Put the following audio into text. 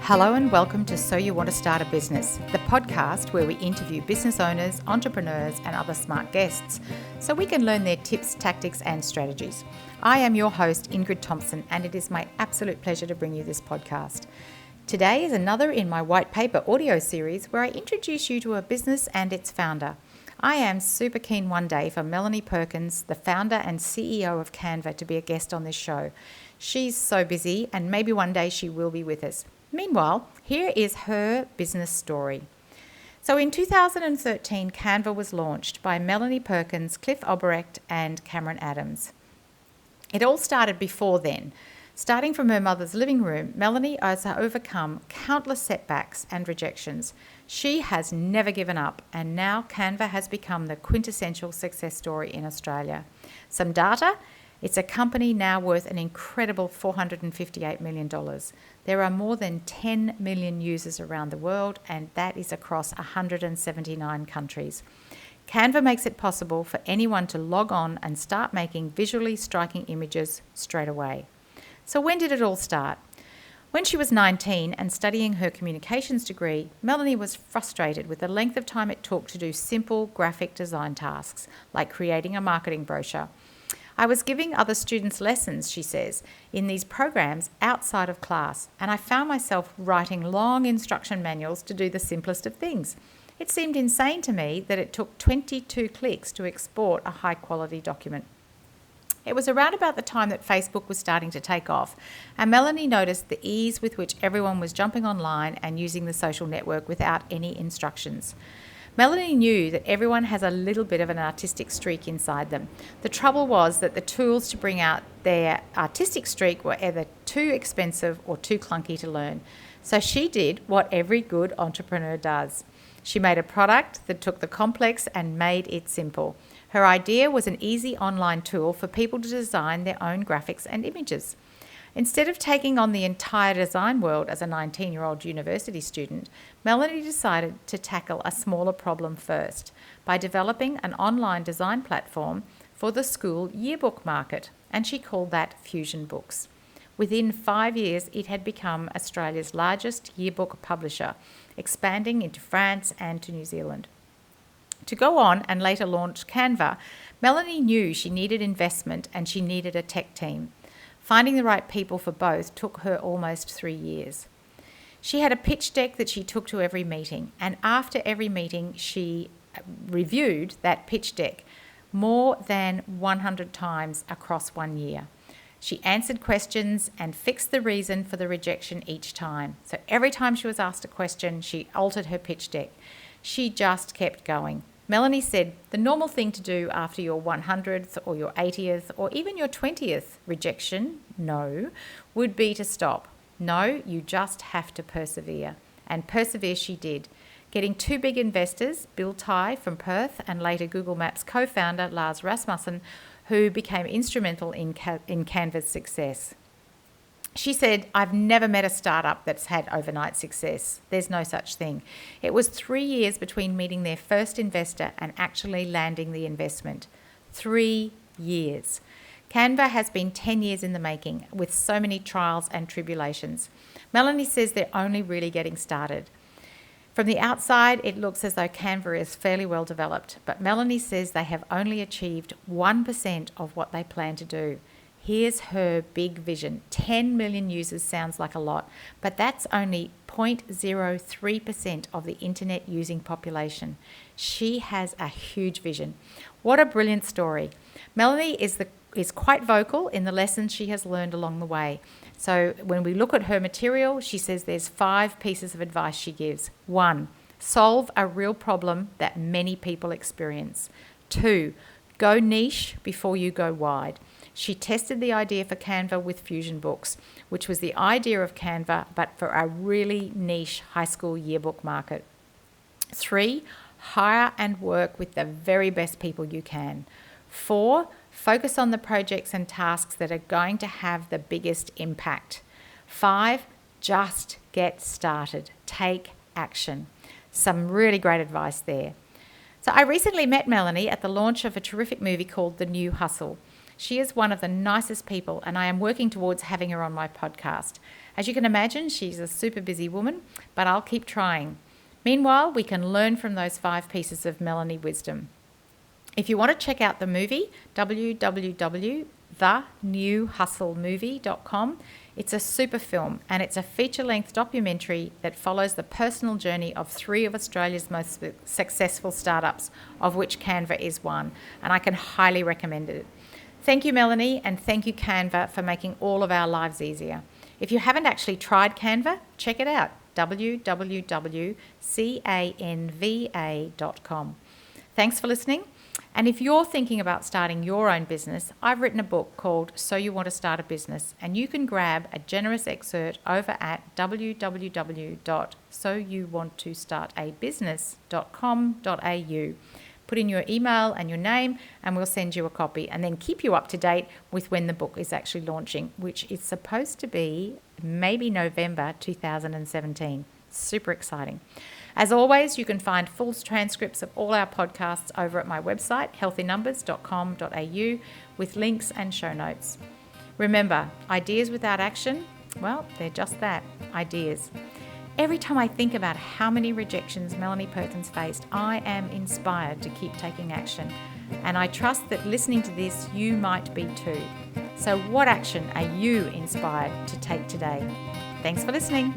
Hello and welcome to So You Want to Start a Business, the podcast where we interview business owners, entrepreneurs and other smart guests so we can learn their tips, tactics and strategies. I am your host, Ingrid Thompson, and it is my absolute pleasure to bring you this podcast. Today is another in my white paper audio series where I introduce you to a business and its founder. I am super keen one day for Melanie Perkins, the founder and CEO of Canva, to be a guest on this show. She's so busy and maybe one day she will be with us. Meanwhile, here is her business story. So in 2013, Canva was launched by Melanie Perkins, Obrecht and Cameron Adams. It all started before then. Starting from her mother's living room, Melanie has overcome countless setbacks and rejections. She has never given up, and now Canva has become the quintessential success story in Australia. Some data: it's a company now worth an incredible $458 million. There are more than 10 million users around the world, and that is across 179 countries. Canva makes it possible for anyone to log on and start making visually striking images straight away. So when did it all start? When she was 19 and studying her communications degree, Melanie was frustrated with the length of time it took to do simple graphic design tasks, like creating a marketing brochure. I was giving other students lessons, she says, in these programs outside of class, and I found myself writing long instruction manuals to do the simplest of things. It seemed insane to me that it took 22 clicks to export a high-quality document. It was around about the time that Facebook was starting to take off, and Melanie noticed the ease with which everyone was jumping online and using the social network without any instructions. Melanie knew that everyone has a little bit of an artistic streak inside them. The trouble was that the tools to bring out their artistic streak were either too expensive or too clunky to learn. So she did what every good entrepreneur does. She made a product that took the complex and made it simple. Her idea was an easy online tool for people to design their own graphics and images. Instead of taking on the entire design world as a 19-year-old university student, Melanie decided to tackle a smaller problem first by developing an online design platform for the school yearbook market, and she called that Fusion Books. Within 5 years, it had become Australia's largest yearbook publisher, expanding into France and to New Zealand. To go on and later launch Canva, Melanie knew she needed investment and she needed a tech team. Finding the right people for both took her almost 3 years. She had a pitch deck that she took to every meeting, and after every meeting she reviewed that pitch deck more than 100 times across 1 year. She answered questions and fixed the reason for the rejection each time. So every time she was asked a question, she altered her pitch deck. She just kept going. Melanie said the normal thing to do after your 100th or your 80th or even your 20th rejection, no, would be to stop. No, you just have to persevere. And persevere she did, getting two big investors, Bill Tye from Perth and later Google Maps co-founder Lars Rasmussen, who became instrumental in Canva's success. She said, I've never met a startup that's had overnight success. There's no such thing. It was 3 years between meeting their first investor and actually landing the investment. 3 years. Canva has been 10 years in the making with so many trials and tribulations. Melanie says they're only really getting started. From the outside, it looks as though Canva is fairly well developed, but Melanie says they have only achieved 1% of what they plan to do. Here's her big vision. 10 million users sounds like a lot, but that's only 0.03% of the internet using population. She has a huge vision. What a brilliant story. Melanie is quite vocal in the lessons she has learned along the way. So when we look at her material, she says there's 5 pieces of advice she gives. 1, solve a real problem that many people experience. 2, go niche before you go wide. She tested the idea for Canva with Fusion Books, which was the idea of Canva, but for a really niche high school yearbook market. 3, hire and work with the very best people you can. 4, focus on the projects and tasks that are going to have the biggest impact. 5, just get started. Take action. Some really great advice there. So I recently met Melanie at the launch of a terrific movie called The New Hustle. She is one of the nicest people, and I am working towards having her on my podcast. As you can imagine, she's a super busy woman, but I'll keep trying. Meanwhile, we can learn from those 5 pieces of Melanie wisdom. If you want to check out the movie, www.thenewhustlemovie.com. It's a super film, and it's a feature-length documentary that follows the personal journey of 3 of Australia's most successful startups, of which Canva is one, and I can highly recommend it. Thank you, Melanie, and thank you, Canva, for making all of our lives easier. If you haven't actually tried Canva, check it out, www.canva.com. Thanks for listening. And if you're thinking about starting your own business, I've written a book called So You Want to Start a Business, and you can grab a generous excerpt over at www.soyouwanttostartabusiness.com.au. Put in your email and your name, and we'll send you a copy, and then keep you up to date with when the book is actually launching, which is supposed to be maybe November 2017. Super exciting. As always, you can find full transcripts of all our podcasts over at my website, healthynumbers.com.au, with links and show notes. Remember, ideas without action, well, they're just that, ideas. Every time I think about how many rejections Melanie Perkins faced, I am inspired to keep taking action. And I trust that listening to this, you might be too. So what action are you inspired to take today? Thanks for listening.